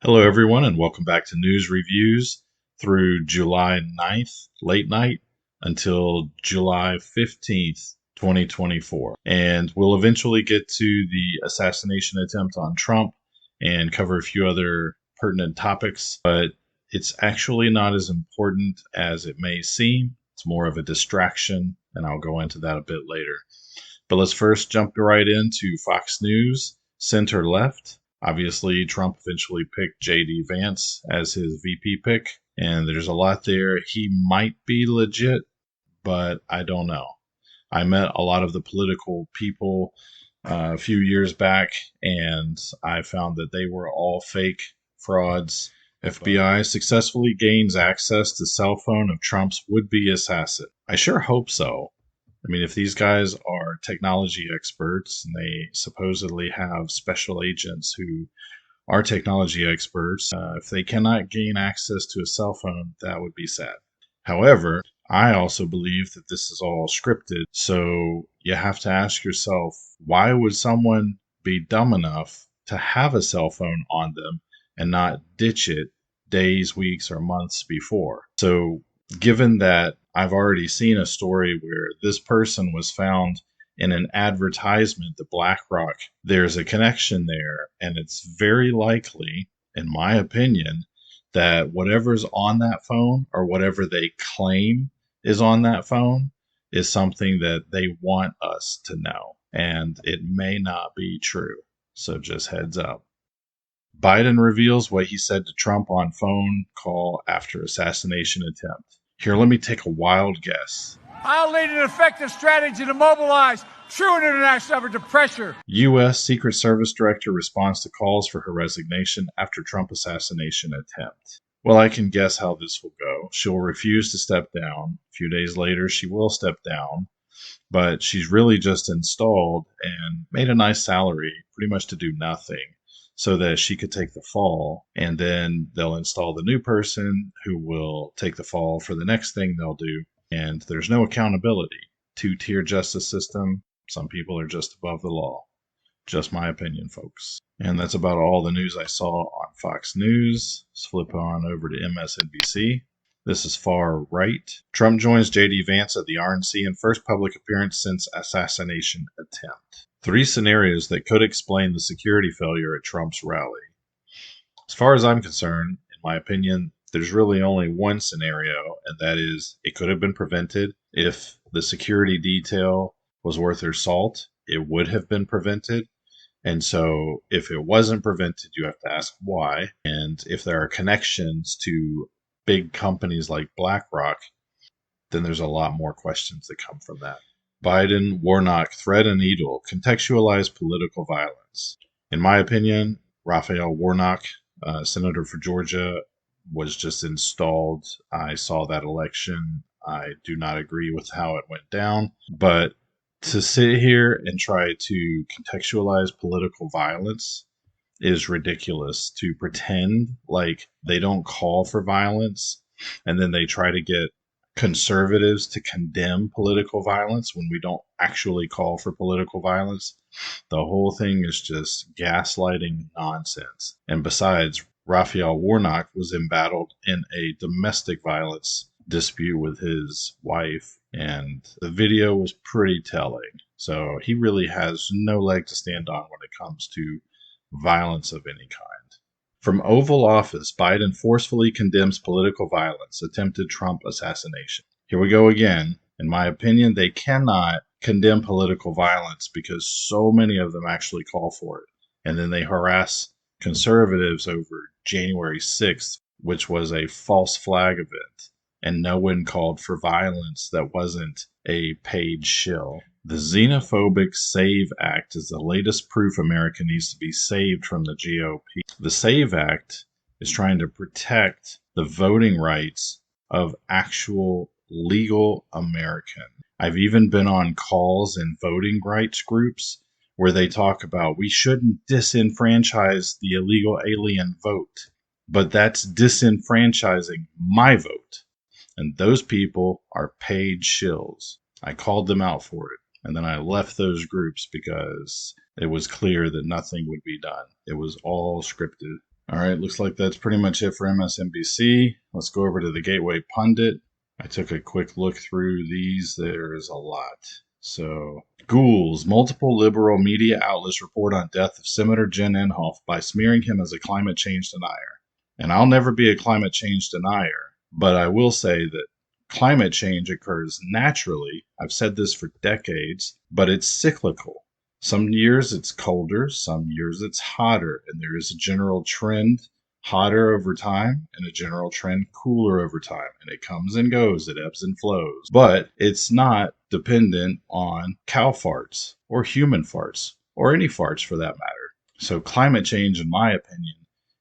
Hello, everyone, and welcome back to News Reviews through July 9th, late night, until July 15th, 2024. And we'll eventually get to the assassination attempt on Trump and cover a few other pertinent topics, but it's actually not as important as it may seem. It's more of a distraction, and I'll go into that a bit later. But let's first jump right into Fox News, center left. Obviously, Trump eventually picked J.D. Vance as his VP pick, and there's a lot there. He might be legit, but I don't know. I met a lot of the political people a few years back, and I found that they were all fake frauds. FBI successfully gains access to cell phone of Trump's would-be assassin. I sure hope so. I mean, if these guys are technology experts and they supposedly have special agents who are technology experts, if they cannot gain access to a cell phone, that would be sad. However, I also believe that this is all scripted. So you have to ask yourself, why would someone be dumb enough to have a cell phone on them and not ditch it days, weeks, or months before? So given that I've already seen a story where this person was found in an advertisement to BlackRock, there's a connection there, and it's very likely, in my opinion, that whatever's on that phone or whatever they claim is on that phone is something that they want us to know, and it may not be true. So just heads up. Biden reveals what he said to Trump on phone call after assassination attempt. Here, let me take a wild guess. I'll lead an effective strategy to mobilize true international effort to pressure. U.S. Secret Service Director responds to calls for her resignation after Trump assassination attempt. Well, I can guess how this will go. She'll refuse to step down. A few days later, she will step down. But she's really just installed and made a nice salary, pretty much to do nothing, so that she could take the fall, and then they'll install the new person who will take the fall for the next thing they'll do. And there's no accountability. Two-tier justice system. Some people are just above the law. Just my opinion, folks. And that's about all the news I saw on Fox News. Let's flip on over to MSNBC. This is far right. Trump joins J.D. Vance at the RNC in first public appearance since assassination attempt. 3 scenarios that could explain the security failure at Trump's rally. As far as I'm concerned, in my opinion, there's really only one scenario, and that is it could have been prevented. If the security detail was worth their salt, it would have been prevented. And so if it wasn't prevented, you have to ask why. And if there are connections to big companies like BlackRock, then there's a lot more questions that come from that. Biden, Warnock, thread and needle, contextualize political violence. In my opinion, Raphael Warnock, Senator for Georgia, was just installed. I saw that election. I do not agree with how it went down. But to sit here and try to contextualize political violence is ridiculous. To pretend like they don't call for violence and then they try to get conservatives to condemn political violence when we don't actually call for political violence. The whole thing is just gaslighting nonsense. And besides, Raphael Warnock was embattled in a domestic violence dispute with his wife, and the video was pretty telling. So he really has no leg to stand on when it comes to violence of any kind. From Oval Office, Biden forcefully condemns political violence, attempted Trump assassination. Here we go again. In my opinion, they cannot condemn political violence because so many of them actually call for it. And then they harass conservatives over January 6th, which was a false flag event. And no one called for violence that wasn't a paid shill. The xenophobic SAVE Act is the latest proof America needs to be saved from the GOP. The SAVE Act is trying to protect the voting rights of actual legal Americans. I've even been on calls in voting rights groups where they talk about we shouldn't disenfranchise the illegal alien vote, but that's disenfranchising my vote. And those people are paid shills. I called them out for it. And then I left those groups because it was clear that nothing would be done. It was all scripted. All right, looks like that's pretty much it for MSNBC. Let's go over to the Gateway Pundit. I took a quick look through these. There's a lot. So, ghouls. Multiple liberal media outlets report on death of Senator Jen Inhofe by smearing him as a climate change denier. And I'll never be a climate change denier, but I will say that climate change occurs naturally. I've said this for decades, but it's cyclical. Some years it's colder, some years it's hotter, and there is a general trend hotter over time and a general trend cooler over time. And it comes and goes, it ebbs and flows. But it's not dependent on cow farts or human farts or any farts for that matter. So climate change, in my opinion,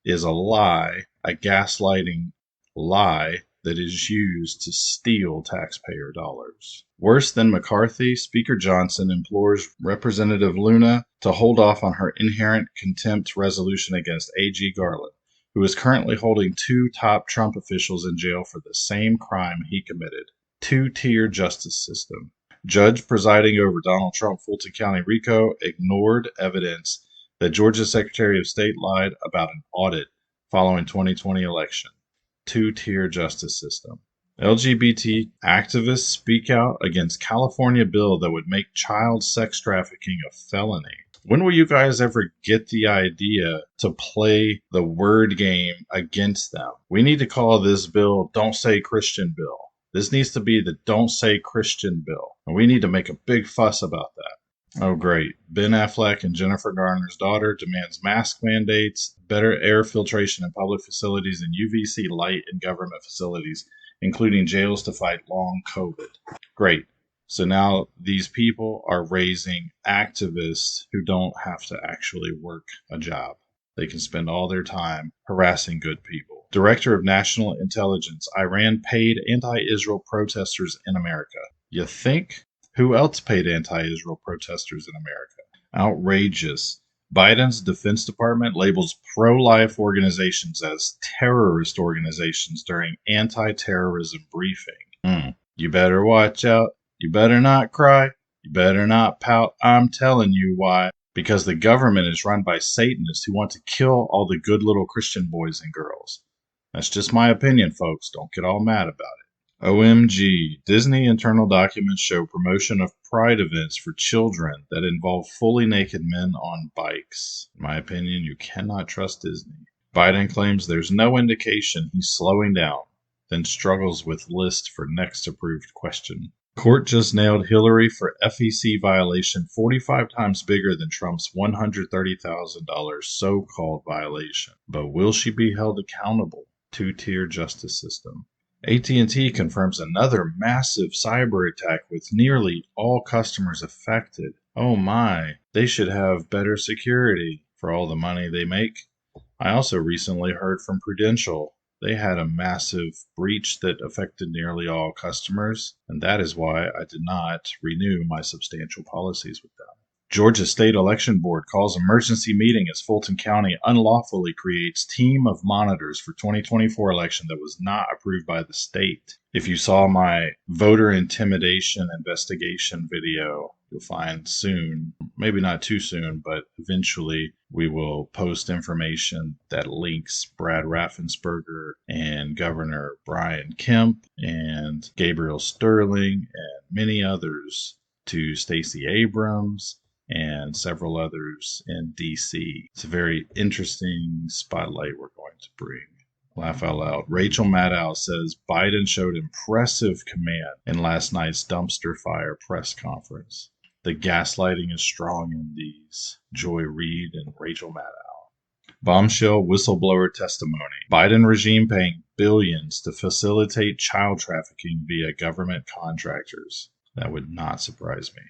is a lie, a gaslighting lie that is used to steal taxpayer dollars. Worse than McCarthy, Speaker Johnson implores Representative Luna to hold off on her inherent contempt resolution against A.G. Garland, who is currently holding 2 top Trump officials in jail for the same crime he committed. 2-tier justice system. Judge presiding over Donald Trump Fulton County RICO ignored evidence that Georgia's Secretary of State lied about an audit following 2020 election. 2-tier justice system. LGBT activists speak out against California bill that would make child sex trafficking a felony. When will you guys ever get the idea to play the word game against them? We need to call this bill Don't Say Christian Bill. This needs to be the Don't Say Christian Bill. And we need to make a big fuss about that. Oh, great. Ben Affleck and Jennifer Garner's daughter demands mask mandates, better air filtration in public facilities, and UVC light in government facilities, including jails, to fight long COVID. Great. So now these people are raising activists who don't have to actually work a job. They can spend all their time harassing good people. Director of National Intelligence, Iran paid anti-Israel protesters in America. You think? Who else paid anti-Israel protesters in America? Outrageous. Biden's Defense Department labels pro-life organizations as terrorist organizations during anti-terrorism briefing. You better watch out. You better not cry. You better not pout. I'm telling you why. Because the government is run by Satanists who want to kill all the good little Christian boys and girls. That's just my opinion, folks. Don't get all mad about it. OMG, Disney internal documents show promotion of pride events for children that involve fully naked men on bikes. In my opinion, you cannot trust Disney. Biden claims there's no indication he's slowing down, then struggles with list for next approved question. Court just nailed Hillary for FEC violation 45 times bigger than Trump's $130,000 so-called violation. But will she be held accountable? 2-tier justice system. AT&T confirms another massive cyber attack with nearly all customers affected. Oh my, they should have better security for all the money they make. I also recently heard from Prudential. They had a massive breach that affected nearly all customers, and that is why I did not renew my substantial policies with them. Georgia State Election Board calls emergency meeting as Fulton County unlawfully creates team of monitors for 2024 election that was not approved by the state. If you saw my voter intimidation investigation video, you'll find soon, maybe not too soon, but eventually we will post information that links Brad Raffensperger and Governor Brian Kemp and Gabriel Sterling and many others to Stacey Abrams and several others in D.C. It's a very interesting spotlight we're going to bring. Laugh out loud. Rachel Maddow says Biden showed impressive command in last night's dumpster fire press conference. The gaslighting is strong in these. Joy Reid and Rachel Maddow. Bombshell whistleblower testimony. Biden regime paying billions to facilitate child trafficking via government contractors. That would not surprise me.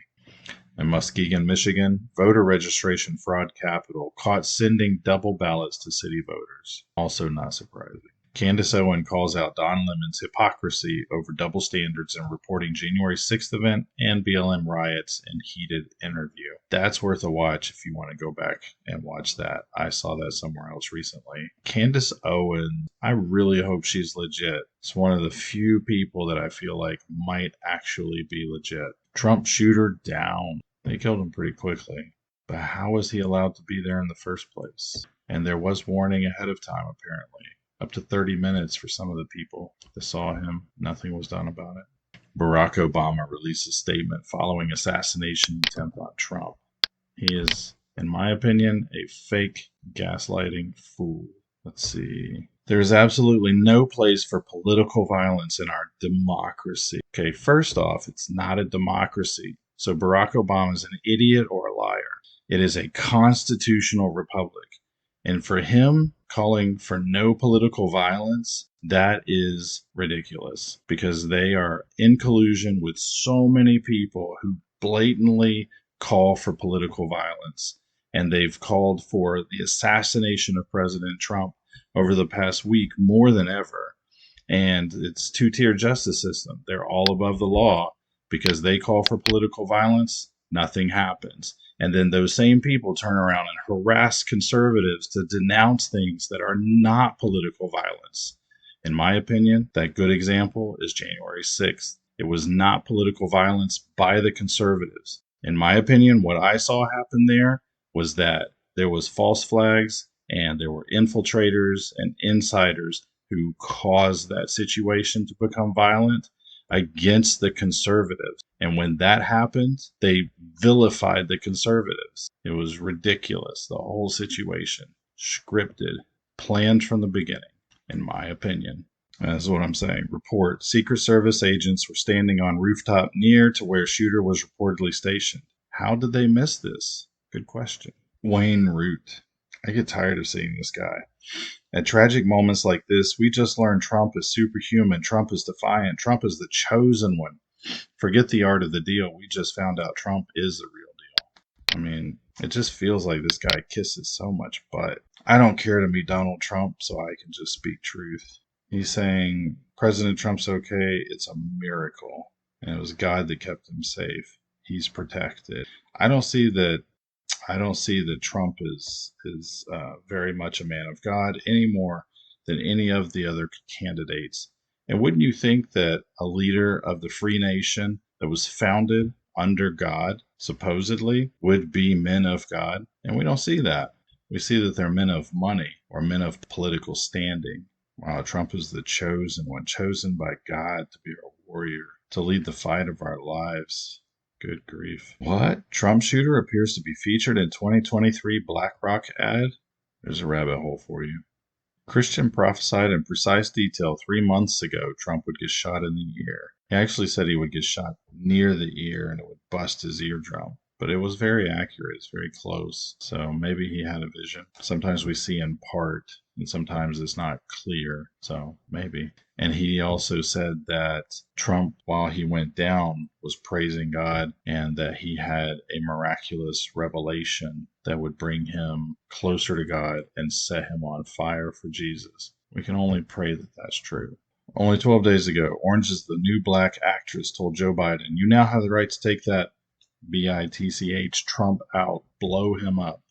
In Muskegon, Michigan, voter registration fraud capital caught sending double ballots to city voters. Also not surprising. Candace Owen calls out Don Lemon's hypocrisy over double standards in reporting January 6th event and BLM riots in heated interview. That's worth a watch if you want to go back and watch that. I saw that somewhere else recently. Candace Owen, I really hope she's legit. It's one of the few people that I feel like might actually be legit. Trump shooter down. They killed him pretty quickly. But how was he allowed to be there in the first place? And there was warning ahead of time, apparently. Up to 30 minutes for some of the people that saw him. Nothing was done about it. Barack Obama released a statement following assassination attempt on Trump. He is, in my opinion, a fake gaslighting fool. Let's see. There is absolutely no place for political violence in our democracy. Okay, first off, it's not a democracy. So Barack Obama is an idiot or a liar. It is a constitutional republic. And for him calling for no political violence, that is ridiculous because they are in collusion with so many people who blatantly call for political violence. And they've called for the assassination of President Trump over the past week more than ever. And it's two-tier justice system. They're all above the law because they call for political violence. Nothing happens. And then those same people turn around and harass conservatives to denounce things that are not political violence. In my opinion, that good example is January 6th. It was not political violence by the conservatives. In my opinion, what I saw happen there was that there was false flags and there were infiltrators and insiders who caused that situation to become violent against the conservatives. And when that happened, they vilified the conservatives. It was ridiculous, the whole situation. Scripted, planned from the beginning, in my opinion. That's what I'm saying. Report. Secret Service agents were standing on rooftop near to where shooter was reportedly stationed. How did they miss this? Good question. Wayne Root. I get tired of seeing this guy. At tragic moments like this, we just learn Trump is superhuman. Trump is defiant. Trump is the chosen one. Forget the art of the deal. We just found out Trump is the real deal. I mean, it just feels like this guy kisses so much butt. I don't care to meet Donald Trump, so I can just speak truth. He's saying President Trump's okay. It's a miracle. And it was God that kept him safe. He's protected. I don't see that Trump is very much a man of God any more than any of the other candidates. And wouldn't you think that a leader of the free nation that was founded under God, supposedly, would be men of God? And we don't see that. We see that they're men of money or men of political standing. Wow, Trump is the chosen one, chosen by God to be our warrior, to lead the fight of our lives. Good grief. What? Trump shooter appears to be featured in 2023 BlackRock ad? There's a rabbit hole for you. Christian prophesied in precise detail 3 months ago Trump would get shot in the ear. He actually said he would get shot near the ear and it would bust his eardrum. But it was very accurate. It's very close. So maybe he had a vision. Sometimes we see in part, and sometimes it's not clear. So maybe. And he also said that Trump, while he went down, was praising God and that he had a miraculous revelation that would bring him closer to God and set him on fire for Jesus. We can only pray that that's true. Only 12 days ago, Orange is the New Black actress told Joe Biden, "You now have the right to take that bitch Trump out, blow him up."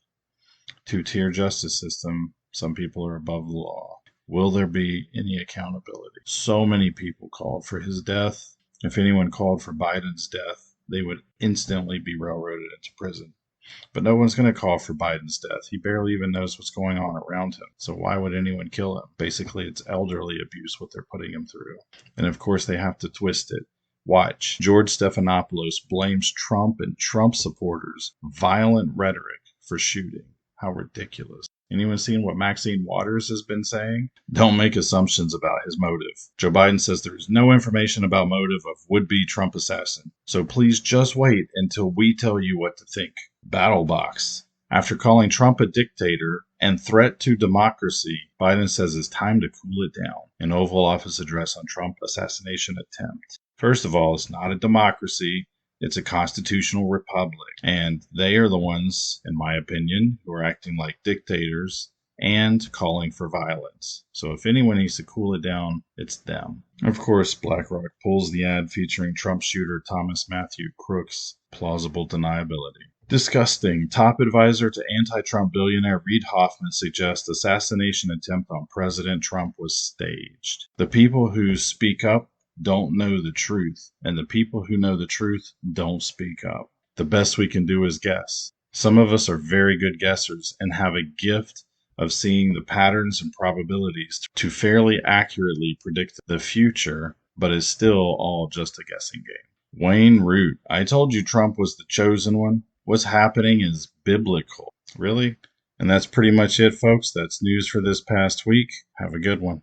Two-tier justice system. Some people are above the law. Will there be any accountability? So many people called for his death. If anyone called for Biden's death, they would instantly be railroaded into prison. But no one's going to call for Biden's death. He barely even knows what's going on around him. So why would anyone kill him? Basically, it's elderly abuse what they're putting him through. And of course, they have to twist it. Watch. George Stephanopoulos blames Trump and Trump supporters' violent rhetoric for shooting. How ridiculous. Anyone seen what Maxine Waters has been saying? Don't make assumptions about his motive. Joe Biden says there is no information about motive of would-be Trump assassin. So please just wait until we tell you what to think. Battlebox. After calling Trump a dictator and threat to democracy, Biden says it's time to cool it down. An Oval Office address on Trump assassination attempt. First of all, it's not a democracy. It's a constitutional republic. And they are the ones, in my opinion, who are acting like dictators and calling for violence. So if anyone needs to cool it down, it's them. Of course, BlackRock pulls the ad featuring Trump shooter Thomas Matthew Crooks. Plausible deniability. Disgusting. Top advisor to anti-Trump billionaire Reid Hoffman suggests assassination attempt on President Trump was staged. The people who speak up don't know the truth, and the people who know the truth don't speak up. The best we can do is guess. Some of us are very good guessers and have a gift of seeing the patterns and probabilities to fairly accurately predict the future, but is still all just a guessing game. Wayne Root, I told you Trump was the chosen one. What's happening is biblical. Really? And that's pretty much it, folks. That's news for this past week. Have a good one.